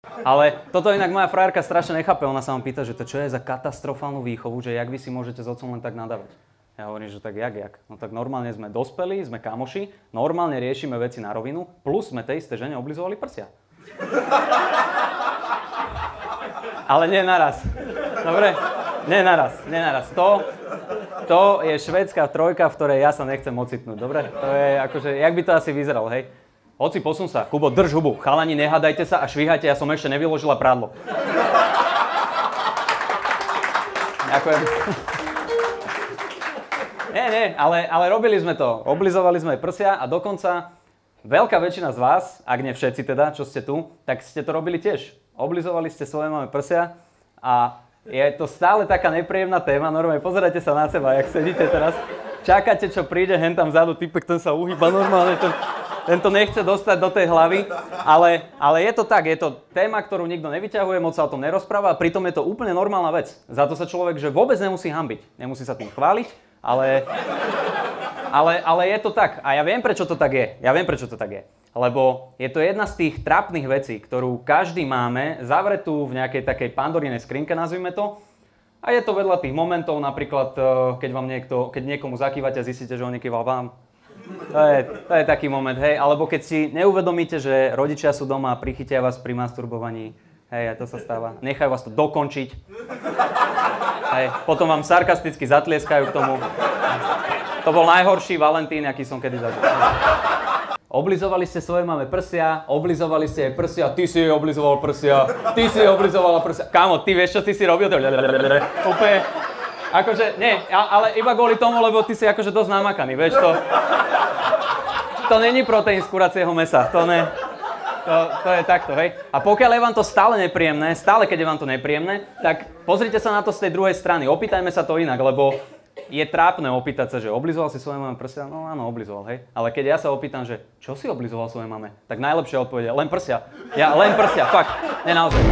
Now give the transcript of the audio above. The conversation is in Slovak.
Ale toto inak moja frajerka strašne nechápe, ona sa ma pýta, že to čo je za katastrofálnu výchovu, že jak vy si môžete s otcom len tak nadávať. Ja hovorím, že tak jak? No tak normálne sme dospelí, sme kamoši, normálne riešime veci na rovinu, plus sme tej isté žene oblizovali prsia. Ale nie naraz. Dobre? Nie naraz. To je švédska trojka, v ktorej ja sa nechcem ocitnúť, dobre? To je akože, jak by to asi vyzeralo, hej? Hoci, posun sa. Kubo, drž hubu. Chalani, nehádajte sa a švíhajte, ja som ešte nevyložila prádlo. Ďakujem. Nie, ale robili sme to. Oblizovali sme prsia a dokonca veľká väčšina z vás, ak nie všetci teda, čo ste tu, tak ste to robili tiež. Oblizovali ste svoje mame prsia a je to stále taká nepríjemná téma. Normálne, pozerajte sa na seba, jak sedíte teraz. Čakáte, čo príde, hen tam vzadu, typek, ten sa uhýba normálne, ten to nechce dostať do tej hlavy, ale je to tak, je to téma, ktorú nikto nevyťahuje, moc sa o tom nerozpráva a pritom je to úplne normálna vec. Za to sa človek že vôbec nemusí hanbiť, nemusí sa tým chváliť, ale je to tak a ja viem, prečo to tak je. Lebo je to jedna z tých trápnych vecí, ktorú každý máme zavretú v nejakej takej pandorinej skrinke, nazvime to. A je to vedľa tých momentov, napríklad, keď niekomu zakývate a zistíte, že on nekýval vám. To je taký moment, hej. Alebo keď si neuvedomíte, že rodičia sú doma a prichytia vás pri masturbovaní. Hej, to sa stáva. Nechajú vás to dokončiť. Hej, potom vám sarkasticky zatlieskajú k tomu. To bol najhorší Valentín, aký som kedy zažil. Oblizovali ste svoje mame prsia, oblizovali ste jej prsia, ty si jej oblizoval prsia, ty si jej oblizovala prsia. Kámo, ty vieš, čo ty si robil? Úplne, akože, nie, ale iba kvôli tomu, lebo ty si akože dosť namakaný, vieš to. To není proteín z kuracieho mäsa, to je takto, hej. A pokiaľ je vám to stále nepríjemné, keď je vám to nepríjemné, tak pozrite sa na to z tej druhej strany, opýtajme sa to inak, lebo je trápne opýtať sa, že oblizoval si svoje mame prsia? No áno, oblizoval, hej. Ale keď ja sa opýtam, že čo si oblizoval svoje mame, tak najlepšia odpoveď je len prsia. Ja len prsia, fakt, nie naozaj.